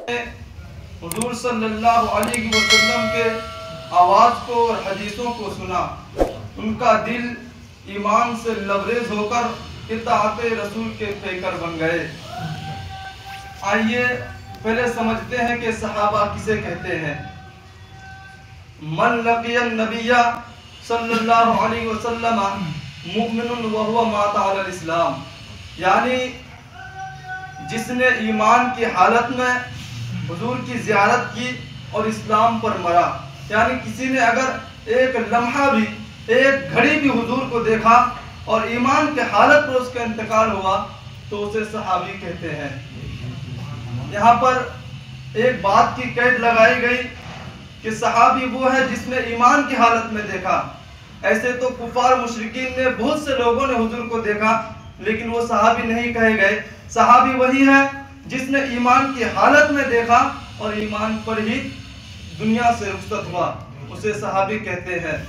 हुजूर सल्लल्लाहु अलैहि वसल्लम के आवाज़ को और हदीसों को सुना, उनका दिल ईमान से लबरेज होकर इत्ताअत रसूल के पैकर बन गए। आइए पहले समझते हैं कि सहाबा किसे कहते हैं। मन लक़ियन नबिय्या सल्लल्लाहु अलैहि वसल्लम मुमिनुन व हुवा माता अलल इस्लाम, यानी जिसने ईमान की हालत में हुजूर की ज़ियारत की और इस्लाम पर मरा, यानी किसी ने अगर एक लम्हा भी, एक घड़ी भी हुजूर को देखा और ईमान के हालत पर उसका इंतकाल हुआ तो उसे सहाबी कहते हैं। यहाँ पर एक बात की कैद लगाई गई कि सहाबी वो है जिसने ईमान की हालत में देखा। ऐसे तो कुफार मुशरिकीन ने, बहुत से लोगों ने हुजूर को देखा, लेकिन वो सहाबी नहीं कहे गए। सहाबी वही है जिसने ईमान की हालत में देखा और ईमान पर ही दुनिया से रुखसत हुआ, उसे सहाबी कहते हैं।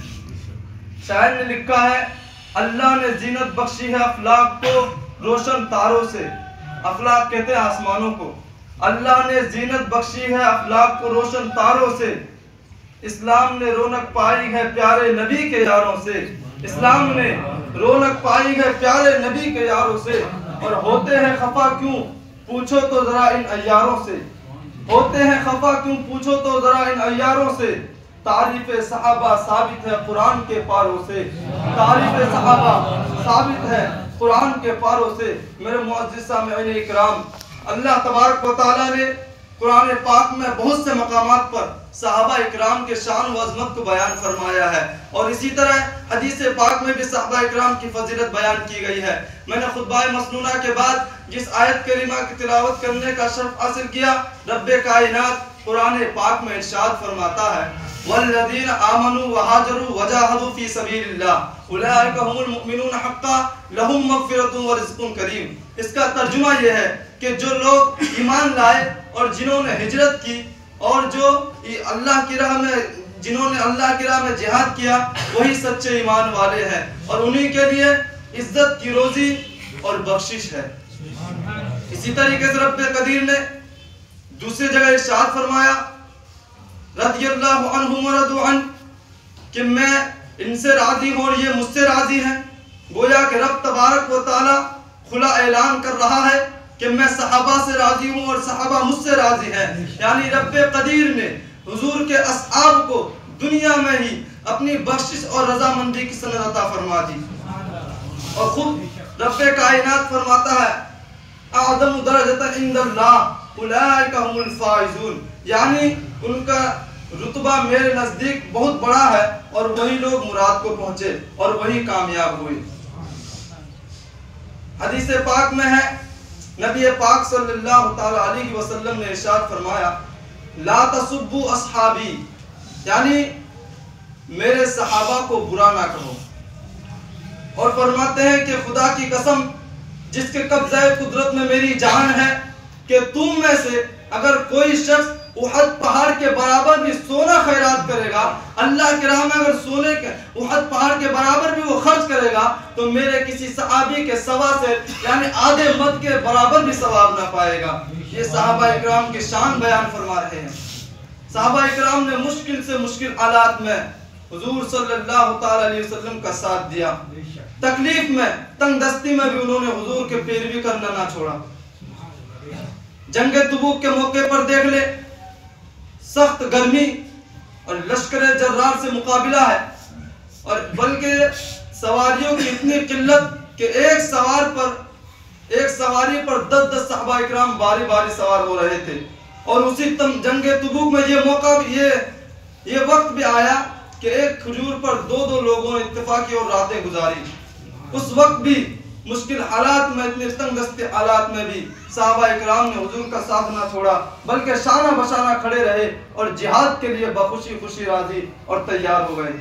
शायर ने लिखा है, अल्लाह ने जीनत बख्शी है अफलाक को रोशन तारों से। अफलाक कहते हैं आसमानों को। अल्लाह ने जीनत बख्शी है अफलाक को रोशन तारों से। इस्लाम ने रौनक पाई है प्यारे नबी के यारों से। इस्लाम ने रौनक पाई है प्यारे नबी के यारों से। और होते हैं खफा क्यों पूछो तो जरा इन अय्यारों से। होते हैं खफा क्यों पूछो तो जरा इन अय्यारों से। तारीफ सहाबा साबित है कुरान के पारों से। तारीफ सहाबा साबित है कुरान के पारों से। मेरे मुअज़्ज़िज़ सामिईन इकराम, अल्लाह तबारक व तआला ने कुरान पाक में बहुत से मकामात पर सहाबा इकराम के शान व अज़मत को बयान फरमाया है, और इसी तरह हदीस पाक में भी सहाबा इकराम की फजीलत बयान की गई है। मैंने खुतबा मसनूना के बाद जिस आयत करीमा की तिलावत करने का शर्फ हासिल किया, रब्बे कायनात कुरान पाक में इरशाद फरमाता है, वल्लज़ीना आमनू व हाजरू वजाहदू फी सबीलिल्लाह उलाइका हुमुल मुमिनून हक्का लहुम मग़फ़िरतुन व रिज़्क़ुन करीम। इसका तर्जुमा यह है कि जो लोग ईमान लाए और जिन्होंने हिजरत की और जो अल्लाह की राह में, जिन्होंने अल्लाह की राह में जिहाद किया, वही सच्चे ईमान वाले हैं और उन्हीं के लिए इज्जत की रोजी और बख्शिश है। इसी तरीके से रब्बे कदीर ने दूसरी जगह इरशाद फरमाया, रज़ियल्लाहु अन्हुम व रदू अन, कि मैं इनसे राजी हूँ और ये मुझसे राजी हैं। गोया कि रब तबारक व तआला खुला ऐलान कर रहा है कि मैं सहाबा से राजी हूँ और सहाबा मुझसे राजी हैं। यानी रब्बे कदीर ने हुजूर के असहाब को दुनिया में ही अपनी बख्शिश और रजामंदी की सनद अता फरमा दी। और खुद रब्बे कायनात फरमाता है, आदम दरजतन इंदल्लाह उलाइका हुमुल फाइजून, यानी उनका रुतबा मेरे नजदीक बहुत बड़ा है और वही लोग मुराद को पहुंचे और वही कामयाब हुए। हदीस पाक में है, नबी पाक सल्लल्लाहु ताला अलैहि वसल्लम ने इरशाद फरमाया, ला तसुब्बु अस्हाबी, यानी मेरे सहाबा को बुरा ना कहो। और फरमाते हैं कि खुदा की कसम जिसके कब्ज़े कुदरत में मेरी जान है, कि तुम में से अगर कोई शख्स उहद पहाड़ के बराबर भी सोना खैरात करेगा, अल्लाह के राह में अगर सोने के उहद पहाड़ के बराबर भी वो खर्च करेगा, तो मेरे किसी सहाबी के सवा से यानी आधे मद के बराबर भी सवाब ना पाएगा। ये सहाबा इकराम की शान बयान फरमा रहे हैं। सहाबा इकराम ने मुश्किल से मुश्किल हालात में हुजूर सल्लल्लाहु ताला अलैहि वसल्लम का साथ दिया। तकलीफ में, तंग दस्ती में भी उन्होंने हुजूर के पैरवी करना ना छोड़ा। जंगे तबूक के मौके पर देख ले, सख्त गर्मी और लश्कर जर्रार से मुकाबिला है, और बल्कि सवारियों की इतनी किल्लत कि एक सवारी पर 10-10 सहाबा इकराम बारी बारी सवार हो रहे थे। और उसी जंगे तबूक में ये मौका ये वक्त भी आया कि एक खजूर पर 2-2 लोगों ने इत्तेफाकी और रातें गुजारी। उस वक्त भी मुश्किल हालात में, इतने तंगदस्ती हालात में भी सहाबा इकराम ने हुजूर का साथ ना छोड़ा, बल्कि शाना बशाना खड़े रहे और जिहाद के लिए बखुशी खुशी राजी और तैयार हो गए।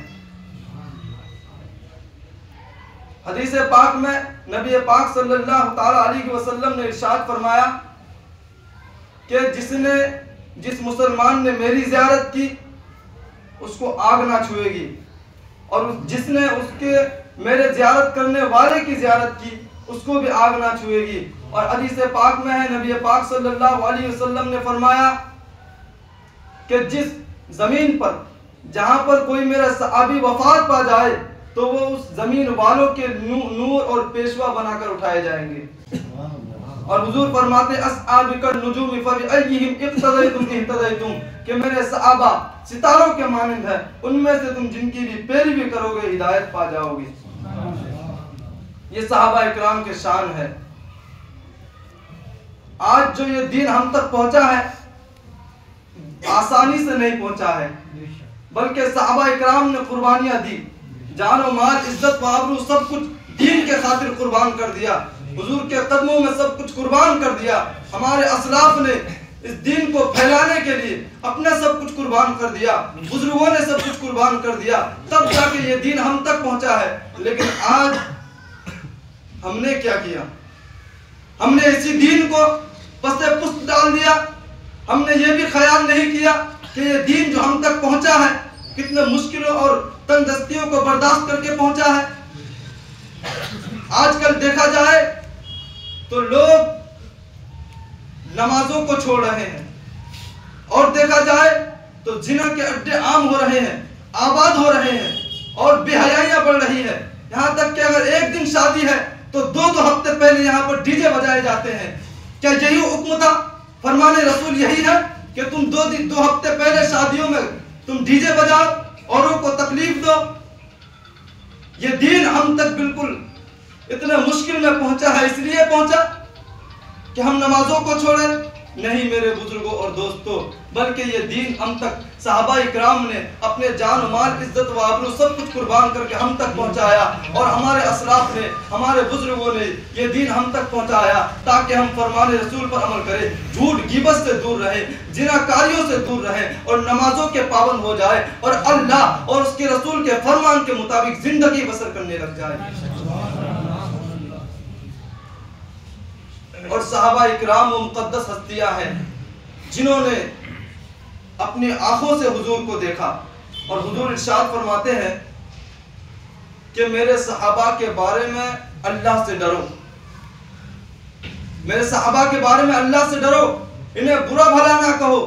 हदीस पाक में नबी पाक सल्लल्लाहु ताला अलैहि वसल्लम ने इरशाद फरमाया कि जिस मुसलमान ने मेरी ज़ियारत की उसको आग ना छुएगी, और जिसने उसके मेरे ज़ियारत करने वाले की ज़ियारत की उसको भी आग ना छुएगी। और हदीस पाक में है, नबी पाक सल्लल्लाहु अलैहि वसल्लम ने फरमाया कि जिस जमीन पर जहां पर कोई मेरा सहाबी वफात पा जाए तो वो उस जमीन वालों के नूर और पेशवा बनाकर उठाए जाएंगे। और हुजूर फरमाते अस्हाबिकल नुजूम फबिअय्यिहिम इक्तदैतुम इहतदैतुम, कि मेरे सहाबा सितारों के मानंद है, उनमें से तुम जिनकी भी पैरवी करोगे हिदायत पा जाओगे। ये सहाबा इकराम के शान है। आज जो ये दीन हम तक पहुंचा है आसानी से नहीं पहुंचा है, बल्कि सहाबा इकराम ने कुर्बानियां दी, जान और माल, इज्जत व आबरू सब कुछ दीन के खातिर कुर्बान कर दिया। हुजूर के कदमों में सब कुछ कुर्बान कर दिया। हमारे असलाफ ने इस दीन को फैलाने के लिए अपना सब कुछ कुर्बान कर दिया, बुजुर्गों ने सब कुछ कुर्बान कर दिया, तब जाके ये दीन हम तक पहुंचा है। लेकिन आज हमने क्या किया? हमने इसी दीन को पसे पुस्त डाल दिया। हमने ये भी ख्याल नहीं किया कि ये दीन जो हम तक पहुंचा है कितने मुश्किलों और तंगदस्तियों को बर्दाश्त करके पहुंचा है। आजकल देखा जाए तो लोग नमाजों को छोड़ रहे हैं, और देखा जाए तो जिना के अड्डे आम हो रहे हैं, आबाद हो रहे हैं, और बेहयाइयां बढ़ रही है। यहाँ तक कि अगर एक दिन शादी है तो दो हफ्ते पहले यहाँ पर डीजे बजाए जाते हैं। क्या यही हुक्म था? फरमाने रसूल यही है कि तुम दो हफ्ते पहले शादियों में तुम डीजे बजाओ, औरों को तकलीफ दो? ये दीन हम तक बिल्कुल इतने मुश्किल में पहुंचा है, इसलिए पहुंचा कि हम नमाजों को छोड़े? नहीं मेरे बुजुर्गों और दोस्तों, बल्कि ये दीन हम तक सहाबा इकराम ने अपने जान माल, इज्जत व आबरू सब कुछ कुर्बान करके हम तक पहुंचाया, और हमारे असलाफ ने, हमारे बुजुर्गों ने ये दीन हम तक पहुंचाया ताकि हम फरमाने रसूल पर अमल करें, झूठ गिबत से दूर रहे, जिनाकारियों से दूर रहे, और नमाजों के पाबंद हो जाए, और अल्लाह और उसके रसूल के फरमान के मुताबिक जिंदगी बसर करने लग जाए। और सहाबा इकराम वो मुकद्दस हस्तियां हैं जिन्होंने अपनी आंखों से हुजूर को देखा, और हुजूर इरशाद फरमाते हैं कि मेरे सहाबा के बारे में अल्लाह से डरो, मेरे सहाबा के बारे में अल्लाह से डरो, इन्हें बुरा भला ना कहो,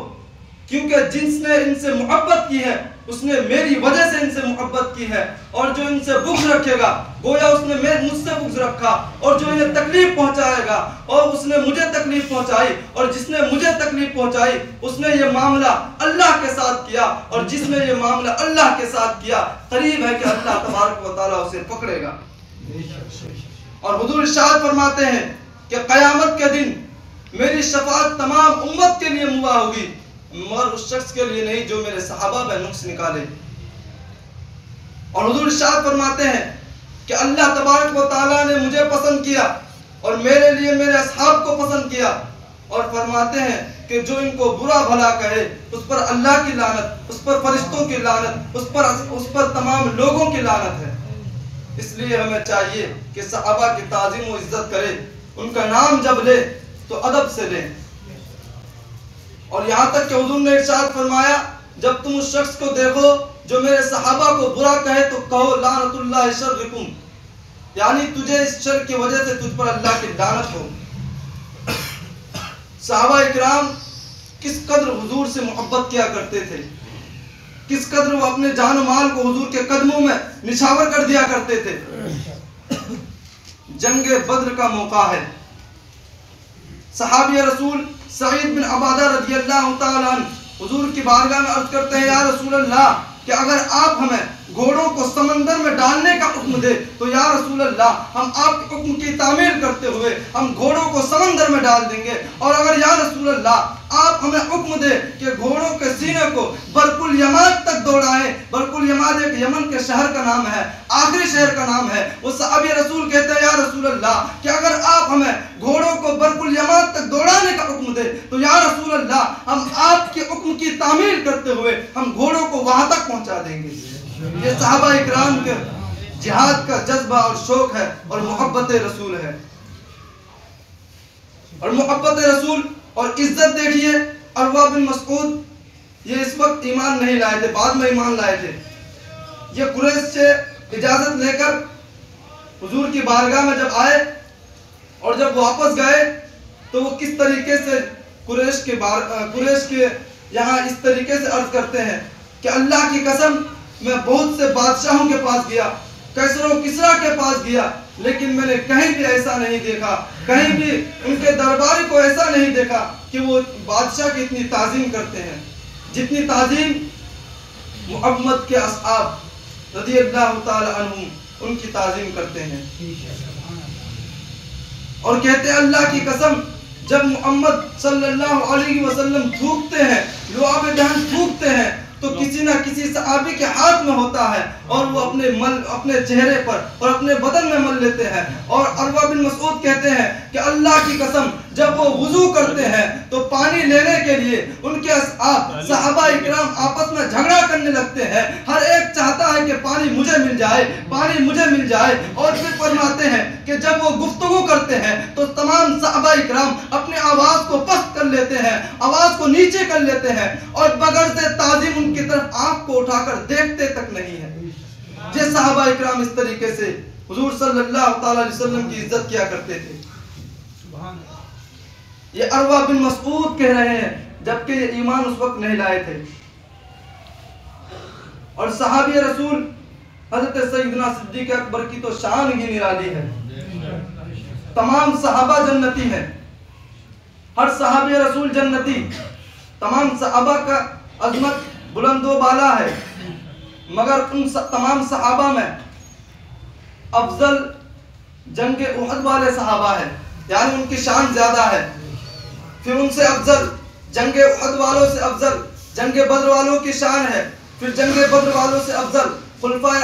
क्योंकि जिसने इनसे मोहब्बत की है उसने मेरी वजह से इनसे मोहब्बत की है, और जो इनसे बुग़्ज़ रखेगा गोया उसने मुझसे बुग़्ज़ रखा, और जो इन्हें तकलीफ पहुंचाएगा और उसने मुझे तकलीफ पहुंचाई, और जिसने मुझे तकलीफ पहुंचाई उसने ये मामला अल्लाह के साथ किया, और जिसने ये मामला अल्लाह के साथ किया करीब है कि अल्लाह तबारक व तआला उसे पकड़ेगा। और हुजूर इरशाद फरमाते हैं कि क़यामत के दिन मेरी शफाअत तमाम उम्मत के लिए मुबा होगी, मगर उस शख्स के लिए नहीं जो मेरे सहाबा में नुक्स निकाले। और हुजूर इरशाद फरमाते हैं कि अल्लाह तबारक व तआला ने मुझे पसंद किया और मेरे लिए मेरे असहाब को पसंद किया, और फरमाते हैं कि जो इनको बुरा भला कहे उस पर अल्लाह की लानत, उस पर फरिश्तों की लानत, उस पर तमाम लोगों की लानत है। इसलिए हमें चाहिए कि सहाबा की ताज़ीम व इज्जत करें, उनका नाम जब ले तो अदब से लें। और यहाँ तक कि हुजूर ने इरशाद फरमाया जब तुम उस शख्स को देखो जो मेरे सहाबा को बुरा कहे तो कहो लानतुल्लाहि शर्रिकुम, यानी तुझे इस शर की वजह से तुझ पर अल्लाह की लानत हो। सहाबा इकराम किस कदर हुजूर से मोहब्बत किया करते थे, किस कदर वो अपने जान माल को हुजूर के कदमों में निछावर कर दिया करते थे। जंग बद्र का मौका है, सहाबी रसूल सईद बिन अबादा रज़ियल्लाहु ताला अन्हु हुजूर की बारगाह में अर्ज करते हैं, या रसूल अल्लाह कि अगर आप हमें घोड़ों को समंदर में डालने का हुक्म दे तो या रसूल अल्लाह हम आपके हुक्म की तामील करते हुए हम घोड़ों को समंदर में डाल देंगे। और अगर या रसूल अल्लाह आप हमें हुक्म दे कि घोड़ों के सीने को बरकुल यमान तक दौड़ाएं, बरकुल यमान एक यमन के शहर का नाम है, आखिरी शहर का नाम है, वो सहाबी रसूल कहते हैं या रसूल अल्लाह कि अगर आप हमें घोड़ों को बरकुल यमान तक दौड़ाने का हुक्म दे तो या रसूल अल्लाह हम आपके हुक्म की तामील करते हुए हम घोड़ों को वहां तक पहुंचा देंगे। ये सहाबा इकराम के जिहाद का जज्बा और शौक है और मोहब्बत रसूल है। और मोहब्बत रसूल और इज्जत देखिए, अरवा बिन मसऊद ये इस वक्त ईमान नहीं लाए थे, बाद में ईमान लाए थे। ये कुरैश से इजाजत लेकर हुजूर की बारगाह में जब आए और जब वापस गए तो वो किस तरीके से कुरैश के यहाँ इस तरीके से अर्ज करते हैं कि अल्लाह की कसम, मैं बहुत से बादशाहों के पास गया, कैसरो किसरा के पास गया, लेकिन मैंने कहीं भी ऐसा नहीं देखा, कहीं भी उनके दरबारी को ऐसा नहीं देखा कि वो बादशाह की इतनी ताजीम करते हैं जितनी ताजीम मुहम्मद के असहाब रज़ियल्लाहु ताला अन्हुम उनकी ताजीम करते हैं। और कहते हैं अल्लाह की कसम, जब मोहम्मद सल्लल्लाहु अलैहि वसल्लम थूकते हैं, लुआब जहां थूकते हैं, तो किसी ना किसी सहाबी के हाथ में होता है और वो अपने चेहरे पर और अपने बदन में मल लेते हैं। और अरवा बिन मसूद कहते हैं कि अल्लाह की कसम, जब वो वुजू करते हैं तो पानी लेने के लिए उनके सहाबा इकराम आपस में झगड़ा करने लगते हैं। हर एक चाहता है कि पानी मुझे मिल जाए, पानी मुझे मिल जाए। और फिर फरमाते हैं कि जब वो गुफ्तगू करते हैं तो तमाम सहाबा इकराम अपनी आवाज को पस्त कर लेते हैं, आवाज को नीचे कर लेते हैं और बगैर से ताजीम उनकी तरफ आंख को उठाकर देखते तक नहीं है। ये सहाबा इकराम इस तरीके से हुजूर सल्लल्लाहु ताला अलैहि वसल्लम की इज्जत किया करते थे। ये अरवा बिन मसूद कह रहे हैं, जबकि ये ईमान उस वक्त नहीं लाए थे। और सहाबी रसूल हजरत सैयदना सिद्दीक अकबर की तो शान ही निराली है। तमाम सहाबा जन्नती हैं, हर सहाबी रसूल जन्नती, तमाम सहाबा का अजमत बुलंदो बाला है, मगर उन तमाम सहाबा में अफजल जंग उहद वाले सहाबा है, यानी उनकी शान ज्यादा है। फिर उनसे अफजल जंग उहद वालों से अफजल जंग बद्र वालों की शान है। फिर जंग बद्र वालों से अफजल खुलफाए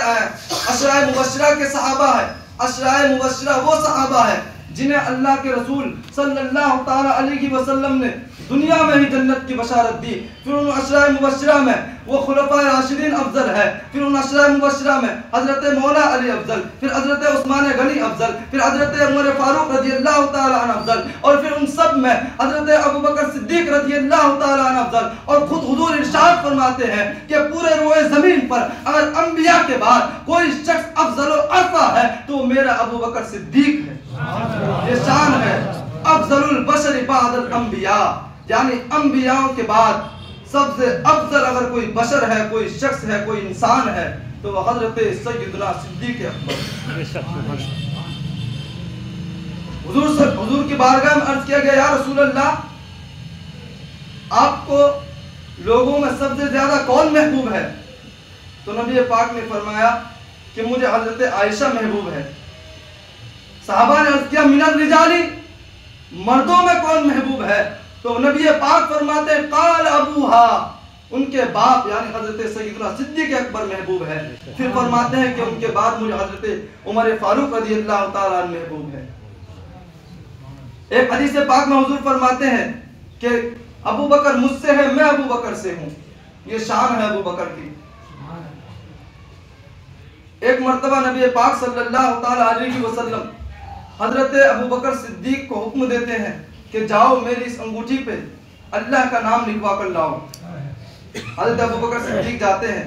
अशराए मुबश्शिरा के सहाबा है। अशराए मुबश्शिरा वो सहाबा है जिन्हें अल्लाह के रसूल सल्लल्लाहु ताला अलैहि वसल्लम ने दुनिया में ही जन्नत की बशारत दी। फिर उन अशराए मुबश्शिरा में वो खुलफाए राशिदीन अफजल है। फिर उन अशराए मुबश्शिरा में हजरत मौला अली अफजल, फिर हजरत उस्मान गनी अफजल, फिर हजरत उमर फारूक रज़ियल्लाहु ताला अन्हु अफजल, और फिर उन सब में हजरत अबू बकर सिद्दीक रज़ियल्लाहु ताला अन्हु अफजल। और खुद हुजूर इरशाद फरमाते हैं कि पूरे रोए जमीन पर अगर अंबिया के बाद कोई शख्स अफजल अरफा है तो मेरा अबू बकर सिद्दीक है। ये शान है अफजलुल बशर बादल अंबिया, यानी अंबियाओं के बाद सबसे अफजल अगर कोई बशर है, कोई शख्स है, कोई इंसान है तो वह हजरत सैयदना सिद्दीक अकबर। हुजूर की बारगाह में अर्ज किया गया, या रसूल अल्लाह, आपको लोगों में सबसे ज्यादा कौन महबूब है? तो नबी पाक ने फरमाया कि मुझे हजरत आयशा महबूब है। सहाबा ने अर्ज किया, मिनर रिजाली, मर्दों में कौन महबूब है? तो नबी पाक फरमाते हैं, काल अबूहा, उनके बाप यानी हजरत सैयदना सिद्दीक अकबर महबूब है। फिर फरमाते हैं कि उनके बाद मुझे हजरत उमर फारूक रज़ियल्लाहु ताला अन्हु महबूब है। एक हदीस पाक में हुजूर फरमाते हैं कि अबू बकर मुझसे है, मैं अबू बकर से हूं। ये शान है अबू बकर की। एक मर्तबा नबी पाक सल्लल्लाहु ताला अलैहि वसल्लम हजरत अबू बकर सिद्दीक को हुक्म देते हैं कि जाओ मेरी इस अंगूठी पे अल्लाह का नाम लिखवा कर लाओ। हजरत अबू बकर सिद्दीक जाते हैं,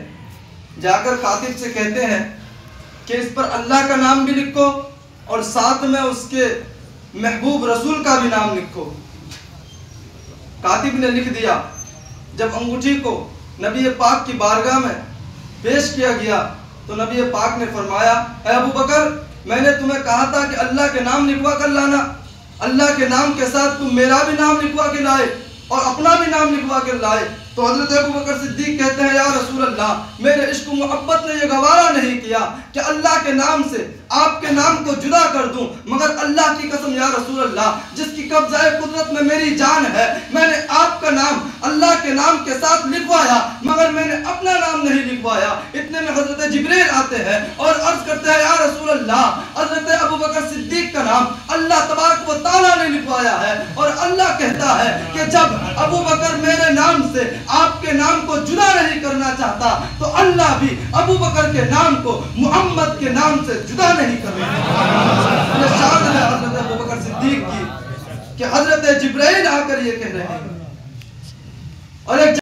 जाकर कातिब से कहते हैं कि इस पर अल्लाह का नाम भी लिखो और साथ में उसके महबूब रसूल का भी नाम लिखो। कातिब ने लिख दिया। जब अंगूठी को नबी पाक की बारगाह में पेश किया गया तो नबी पाक ने फरमाया, ऐ अबू बकर, मैंने तुम्हें कहा था कि अल्लाह के नाम लिखवा कर लाना। अल्लाह के नाम के साथ तुम मेरा भी नाम लिखवा के लाए और अपना भी नाम लिखवा कर लाए। तो हजरत अबू बकर सिद्दीक कहते हैं, या रसूल अल्लाह, मेरे इश्क मोहब्बत ने यह गवारा नहीं किया कि अल्लाह के नाम से आपके नाम को जुदा कर दूं, मगर अल्लाह की कसम या रसूल अल्लाह, जिसकी कब्ज़ाए कुदरत में मेरी जान है, मैंने आपका नाम अल्लाह के नाम के साथ लिखवाया मगर मैंने अपना नाम नहीं लिखवाया। इतने में हजरत जिब्रील आते हैं और अर्ज करते हैं, या रसूल अल्लाह, हजरत अबू बकर सिद्दीक का नाम अल्लाह तबारक व तआला ने लिखवाया है और अल्लाह कहता है कि जब अबू बकर मेरे नाम से आपके नाम को जुदा नहीं करना चाहता तो अल्लाह भी अबू बकर के नाम को मोहम्मद के नाम से जुदा नहीं करना। ये शान है हजरत अबू बकर सिद्दीक की कि हजरत जिब्राइल आकर ये कह रहे हैं। और एक